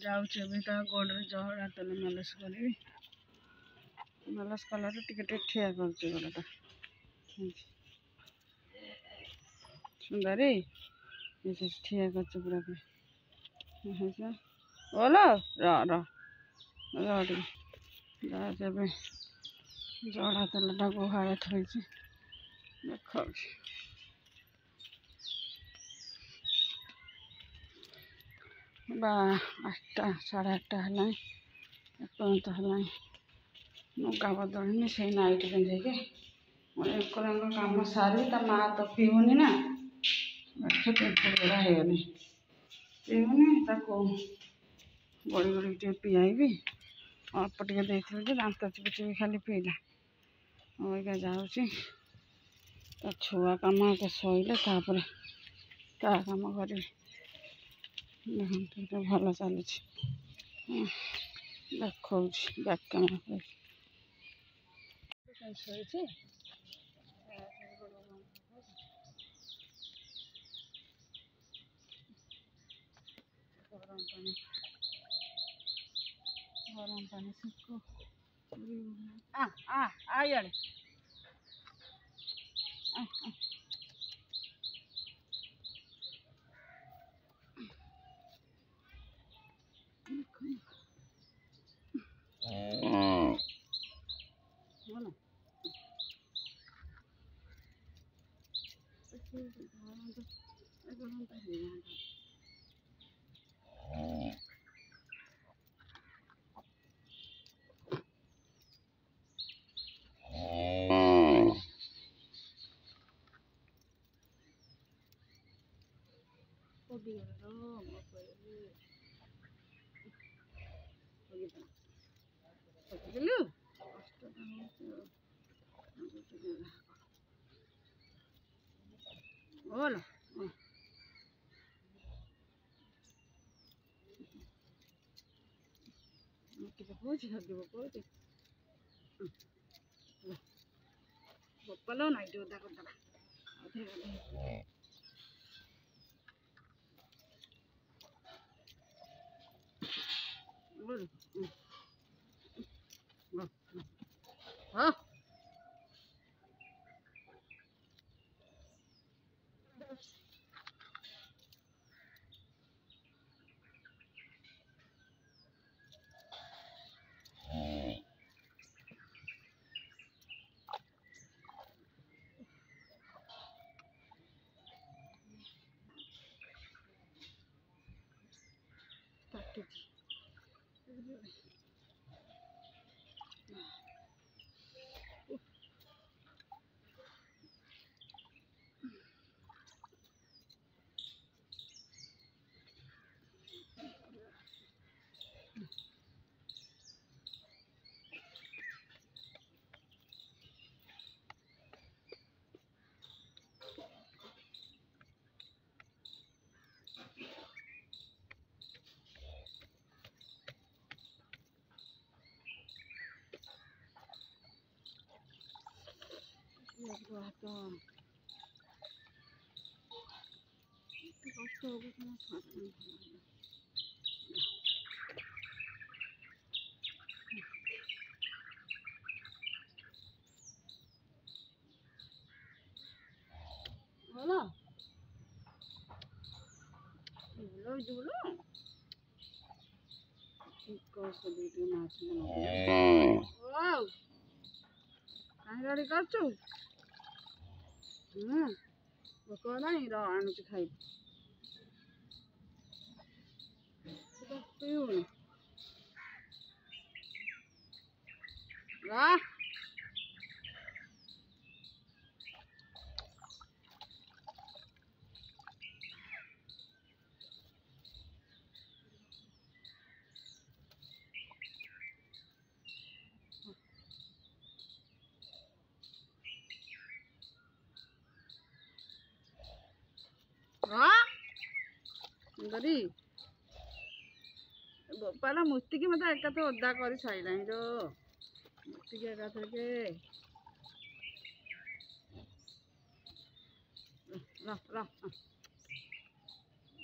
जाऊँ भी ता गोड़ जहड़ा तेल मालिश करी मालिश कला टिके ठिया कर गोड़टा सुंदरी ठिया कर पूरा बोलो रही जड़ा तेलटा गुहाड़े थी देखा बा 8टा 8:30 है एपर्त है लुगा बदलनी से नाइट पिंधे कम सारी ता माँ तो पीऊनी ना पिंपड़ा होगनी पीऊनी गोड़ी गोड़ी टे पियाबी अल्प टे देखिए दांत चिपी खाली पीला अगर जाऊँगी छुआ कम के शोले क्या कम करी भल चलुँ देखा बैक कैमेरा शोची गरम पानी सेको आड़े बोलो बोलो ना हाँ गाड़ी कर भोक नहीं रणु खाई पीऊनी सुंदरी पहला मूर्ति की मतलब एक तो ओदा कर सारा मूर्ति की एक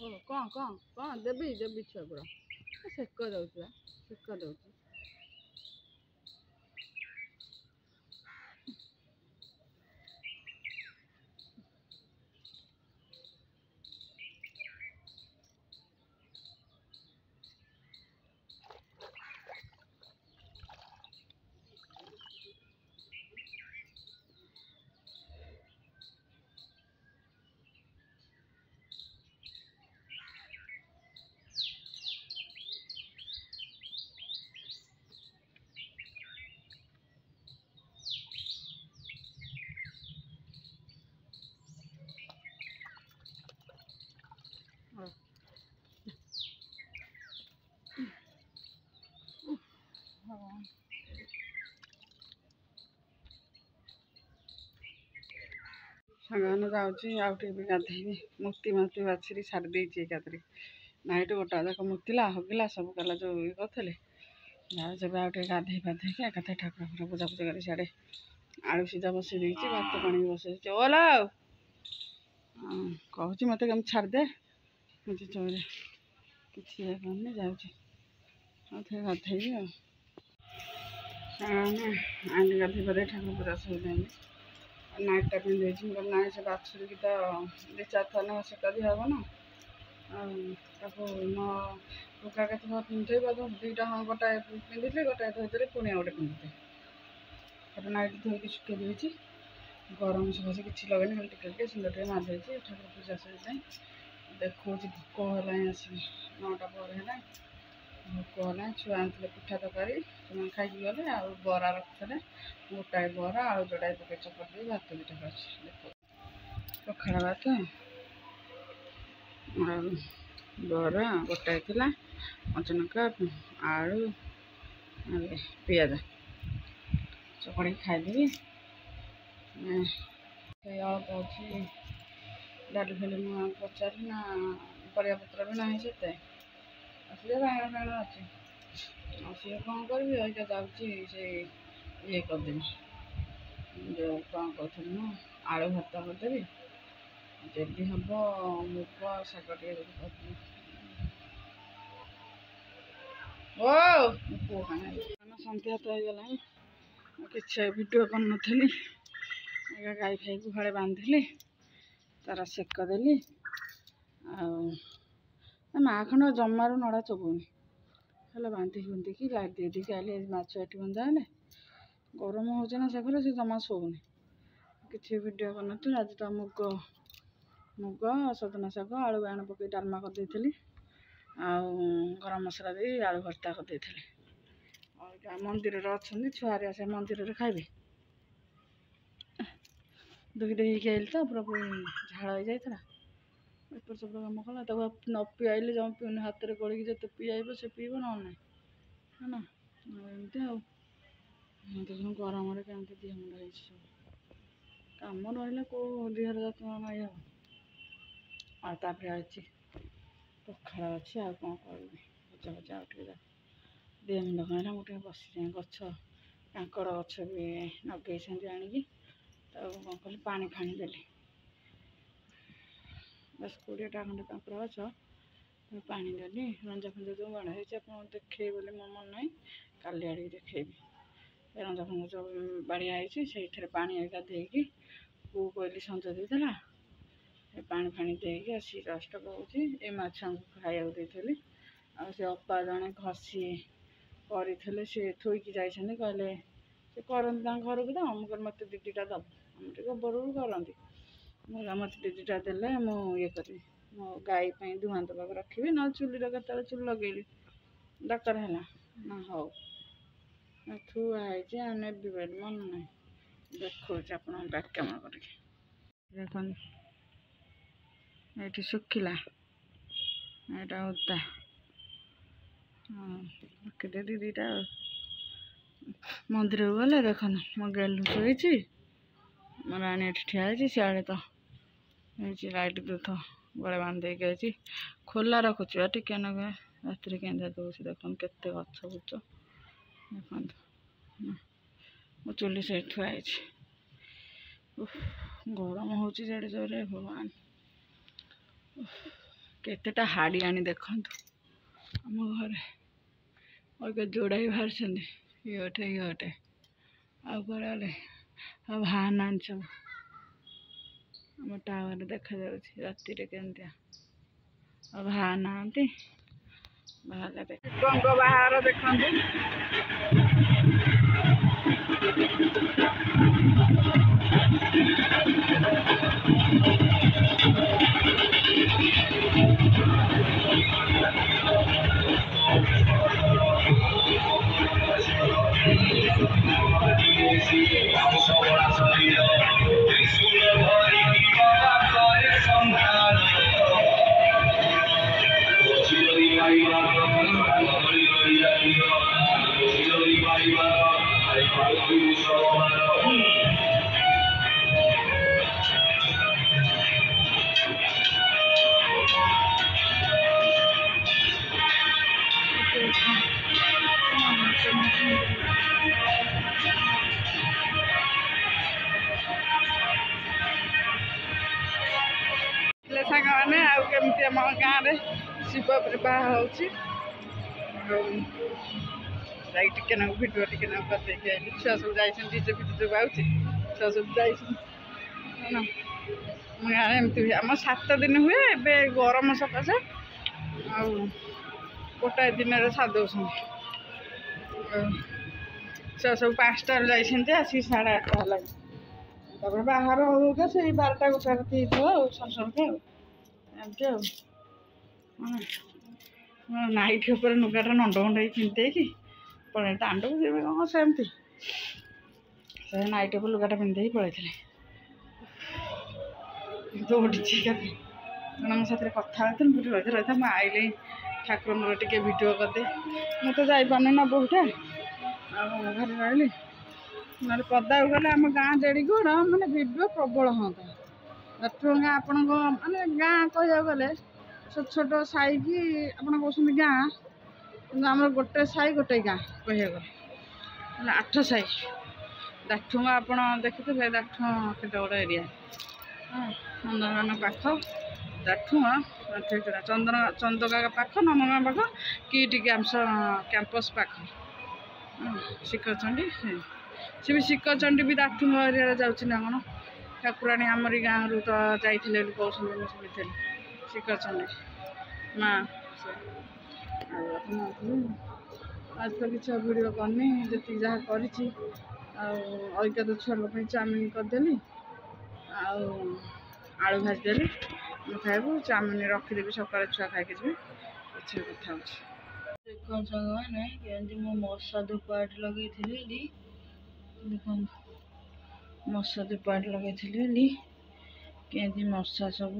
ଓ କ'ଣ ଦେବି ଛୁଆ ଗୁଡ଼ା ସେକ ଦେଉଛି ବା ସେକ ଦେଉଛି। ସାଙ୍ଗମାନେ ଯାଉଛି ଆଉ ଟିକେ ବି ଗାଧେଇବି ମୂର୍ତ୍ତି ବାଛିକି ଛାଡ଼ି ଦେଇଛି ଏକାଥରେ ନାଇଟ୍ ଗୋଟା ଯାକ ମୁତିଲା ହଗିଲା ସବୁ କଲା ଯେଉଁ ଇଏ କରୁଥିଲେ ଯାଉଛି ଏବେ ଆଉ ଟିକେ ଗାଧେଇ ପାଧେଇକି ଏକାଥରେ ଠାକୁର ଫାକୁର ପୂଜାପୂଜି କରି ସିଆଡ଼େ ଆଳୁ ସିଝା ବସେଇ ଦେଇଛି ଭାତ ପାଣି ବି ବସେଇ ଦେଇଛି ଓଲା ଆଉ କହୁଛି ମୋତେ କେମିତି ଛାଡ଼ିଦେ ମୁଁ ଚୋରେ କିଛି ଇଏ କରୁନି ଯାଉଛି ଆଉ ଥରେ ଗାଧେଇବି ଆଉ ସାଙ୍ଗମାନେ ଆଣିଲି ଗାଧେଇ ପାଧେଇ ଠାକୁର ପୂଜା ସରିଲାଣି ନାଇଟ୍ଟା ପିନ୍ଧେଇଛି ମୁଁ କହିଲି ନାଇଁ ସେ ବାଛୁରିକି ତ 2-4 ଥର ନେଖା ସେକା ଦିଆହେବ ନା ଆଉ ତାକୁ ନ ଲୁଗା କେତେ ପିନ୍ଧେଇବା ତ 2ଟା ଗୋଟାଏ ପିନ୍ଧିଥିଲି ଗୋଟାଏ ଧୋଇଦେଲି ପୁଣି ଆଉ ଗୋଟେ ପିନ୍ଧିଥିଲି ତାପରେ ନାଇଟ୍ ଧୋଇକି ଶୁଖେଇ ଦେଇଛି ଗରମ ସକାଶେ କିଛି ଲଗେଇନି ଖାଲି ଟିକେ ସୁନ୍ଦର ଟିକେ ମାରିଦେଇଛି ଠାକୁର ପୂଜା ସରିଲାଣି ଦେଖଉଛି ଭୋକ ହେଲାଣି ଆସିକି 9ଟା ପରେ ହେଲାଣି ଭୋକ ହେଲାଣି ଛୁଆ ଆଣିଥିଲେ ପିଠା ତରକାରୀ ସେମାନେ ଖାଇକି ଗଲେ ଆଉ ବରା ରଖିଥିଲେ ଗୋଟାଏ ବରା ଆଳୁ ଯୋଡ଼ାଏ ପକେଇ ଚକଟି ଦେଇ ଭାତ 2ଟା ଖାଉଛି ପଖାଳ ଭାତ ଆଉ ବରା ଗୋଟାଏ ଥିଲା କଞ୍ଚାଲଙ୍କା ଆଳୁ ପିଆଜ ଚକଡ଼ିକି ଖାଇଦେବି ସେଇ ଅଳ୍ପ ଅଛି ଡାଲି ଫାଲି ମୁଁ ପଚାରିଲି ନା ପରିବାପତ୍ର ବି ନାହିଁ ସେତେ ଆସିଲେ ବାଇଗଣ ଫାଇଗଣ ଅଛି ଆଉ ସିଏ କ'ଣ କରିବି ଏଇଟା ଯାଉଛି ସେ ଇଏ କରିଦେବି ଯେଉଁ କ'ଣ କହୁଥିଲି ମୁଁ ଆଳୁ ଭର୍ତ୍ତା କରିଦେବି ଯଦି ହେବ ମୁଗ ଶାଗ ଟିକେ ଯଦି କରିଦେବି ଓ ପୁଅ କାହିଁକି ସନ୍ଧ୍ୟା ତ ହେଇଗଲାଣି କିଛି ଭିଡ଼ିଓ କରିନଥିଲି ଆଜ୍ଞା ଗାଈ ଫାଇକୁ ହଳେ ବାନ୍ଧିଲି ତାର ସେକ ଦେଲି ଆଉ ମା ଖଣ୍ଡ ଜମାରୁ ନଡ଼ା ଚୋବଉନି ହେଲେ ବାନ୍ଧିକି ଲାଇଟ୍ ଦେଇକି ଆଇଲି ମାଛ ଏଠି ବନ୍ଧା ହେଲେ ଗରମ ହେଉଛି ନା ସେ ଘରେ ସେ ଜମା ଶୋଉନି କିଛି ଭିଡ଼ିଓ କରିନଥିଲି ଆଜି ତ ମୁଗ ସଜନା ଶାଗ ଆଳୁ ବାଇଗଣ ପକେଇ ଡାଲମା କରିଦେଇଥିଲି ଆଉ ଗରମ ମସଲା ଦେଇ ଆଳୁ ଭର୍ତ୍ତା କରିଦେଇଥିଲି ଆଉ ମନ୍ଦିରରେ ଅଛନ୍ତି ଛୁଆରେ ସେ ମନ୍ଦିରରେ ଖାଇବେ ଦୁଇଟା ହେଇକି ଆଇଲି ତ ପୁରା ଝାଳ ହେଇଯାଇଥିଲା ଏପଟ ସେପଟ କାମ କଲା ତାକୁ ନ ପିଆଇଲେ ଜମା ପିଉନି ହାତରେ ଗୋଳିକି ଯେତେ ପିଆଇବ ସେ ପିଇବ ନହେଲେ ନାହିଁ ହେଲା ଏମିତି ଆଉ ଏମିତି ଗରମରେ କେମିତି ଦେହ ମୁଣ୍ଡ ହେଇଛି ସବୁ କାମ ରହିଲେ କେଉଁ ଦେହର ଯତ୍ନ ନେଇ ହେବ ଆଉ ତାପରେ ଅଛି ପଖାଳ ଅଛି ଆଉ କ'ଣ କରିବି ଭଜା ଆଉ ଟିକେ ଦେହ ମୁଣ୍ଡ କଣ ମୁଁ ଟିକେ ବସିଯାଏ ଗଛ କାଙ୍କଡ଼ ଗଛ ବି ଲଗେଇଛନ୍ତି ଆଣିକି ତାକୁ କ'ଣ କଲି ପାଣି ଫାଣି ଦେଲି 10-20ଟା ଖଣ୍ଡେ କାଙ୍କଡ଼ ଗଛ ପାଣି ଦେଲି ରଞ୍ଜା ଫଞ୍ଜା ଯେଉଁ ବାଡ଼ ହେଇଛି ଆପଣ ଦେଖେଇବି ବୋଲି ମୋ ମନ ନାହିଁ କାଲି ଆଡ଼ିକି ଦେଖେଇବି ରଞ୍ଜା ଫଞ୍ଜା ଯେଉଁ ବାଡ଼ିଆ ହେଇଛି ସେଇଥିରେ ପାଣି ଏକା ଦେଇକି ପୁଅ କହିଲି ସଞ୍ଜ ଦେଇଥିଲା ଏ ପାଣି ଫାଣି ଦେଇକି ଆସିକି ଜଷ୍ଟ କହୁଛି ଏ ମାଛଙ୍କୁ ଖାଇବାକୁ ଦେଇଥିଲି ଆଉ ସେ ଅପା ଜଣେ ଘଷି କରିଥିଲେ ସେ ଥୋଇକି ଯାଇଛନ୍ତି କହିଲେ ସେ କରନ୍ତି ତାଙ୍କ ଘରକୁ ତ ମୁଁ କହିଲି ମୋତେ 2-2ଟା ଦେବ ଆମେ ଟିକେ ଗୋବରରୁ କରନ୍ତି ମୋତେ 2-2ଟା ଦେଲେ ମୁଁ ଇଏ କରିବି ମୋ ଗାଈ ପାଇଁ ଧୂଆଁ ଦେବାକୁ ରଖିବି ନହେଲେ ଚୁଲିରେ କେତେବେଳେ ଚୁଲି ଲଗେଇବି ଦରକାର ହେଲା ନା ହଉ ଥୁଆ ହେଇଛି ଆଉ ନେବି ବୋଲି ମନେ ନାହିଁ ଦେଖଉଛି ଆପଣଙ୍କ ବ୍ୟାକ୍ କ୍ୟାମେରା କରିକି ଦେଖନ୍ତୁ ଏଇଠି ଶୁଖିଲା ଏଇଟା ଓଦା ରଖିଦେଲି 2ଟା ମନ୍ଦିରକୁ ଗଲେ ଦେଖନ୍ତୁ ମୋ ଗେଲୁ ଶୋଇଛି ମୋ ରାଣୀ ଏଠି ଠିଆ ହେଇଛି ସିଆଡ଼େ ତ ହେଇଛି ଲାଇଟ୍ ଦୁଧ ଗଳେ ବାନ୍ଧି ଦେଇକି ଆଇଛି ଖୋଲା ରଖୁଛି ବା ଟିକେ ନଗେ ରାତିରେ କେନ୍ଧା ଦେଉଛି ଦେଖନ୍ତୁ କେତେ ଗଛ ବୁଛ ଦେଖନ୍ତୁ ମୋ ଚୁଲି ସେଇଠି ଥୁଆ ହେଇଛି ଗରମ ହେଉଛି ଜେଡ଼େ ଜୋରେ ଭଗବାନ केतेटा हाड़ी आनी देखंतु आम घरे और जोड़ाई बाहर ये आगे आ भान सब आम टावर देखा राति केमती आ भा ना बाहर देखु सांग मैंने आमती आम गाँव में शिव विवाह हो टे भिडियो टे करदे छुआ सब जाइए डीजे फिजे जो आऊँगी छुआ सब जाइए गाँव एमती आम 7 दिन हुए ए गरम सकाशे आ गोटाए दिन सादौस छुआ सब 5टार जाइए आसिक 8:30 है बाहर होगा से 12टा 1टा राति सरसरके एमती नाइट उपर नुगाटा नंड खंड पिंधे कि पड़े दांड को जी कौन सेमती से नाइट उपर लुगाटा पिंधे पड़े दौड़ी मो साथ कथा भिडियो रही मुझे आइले ठाकुर टे भिडियो करदे मुझे तो जापारे ना बहुटा घर रही ना पदा गले आम गाँ जेड़गुड़ मानने भिडियो प्रबल हाँ गाँ आपण मानने गाँ कह गले छोट छोट साई कि आप गाँ आम गोटे साई गोटे गाँ कह गले 8 साई दाठुआ आप देखिए दाठुआ केते बड़ एरिया नंदनकान पाख दाठुआ चंदका पाख नंदनकान पाख किट कैंपस पाख शिखरचंडी सी भी शिखरचंडी भी दाठुआ एरिया जाऊँगी ना कौन ठाकुराणी आमरी गाँव रू तो जाइए कहते शुणी शिखरचंडी माँ आज तो किसी भिडियो करनी जी जहाँ कर तो छुआ चाउमिन करदेली आलू भाजदेली खाइबू चाउमिन रखीदेवी सकाल छुआ खाई जी अच्छे कथा देख मैंने कमी मो मशा धूपाट लगे देख मशा धूपाट लगे कमी मशा सब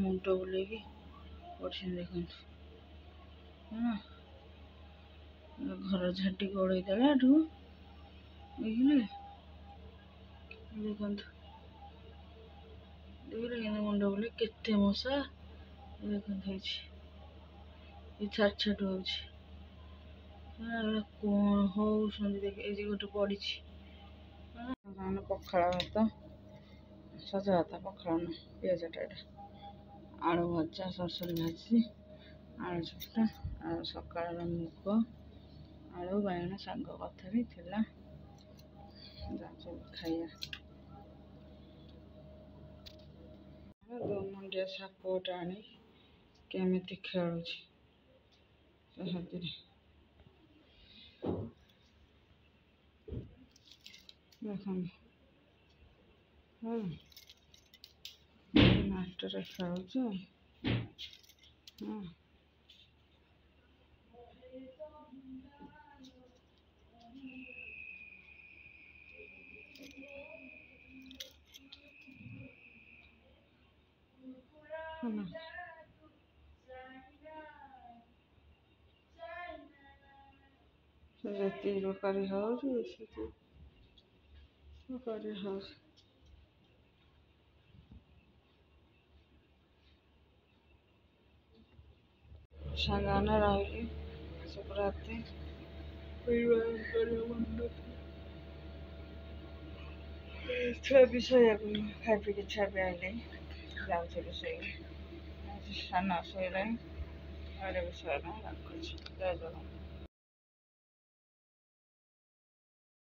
मुंड बुले पड़े देख घर झाटी गोड़े देला देखिले देखो देखिले मुंड बुले केते मशा देखो छाट छाट हो कौन हो देख गोटे पड़ी पखाड़ भात सजा भात पखाड़ न पिज आलू भजा सरसरी भाजी आलू चकटा आ सकाल मुग आलू बैगण शाग कथा भी थिला खाइया मुंडिया साप गोटे आनी केमी खेलुच मास्टर खेलुच बेकारी हाउस सांगाना रही सब रात छुआ भी सोया खाई पी छुआ भी आइले जाऊे रोषे ସାନ ଶୋଇଲାଣି, ଘରେ ବି ଶୋଇଲାଣି, ରଖୁଛି। ଜୟ ଜଗନ୍ନାଥ।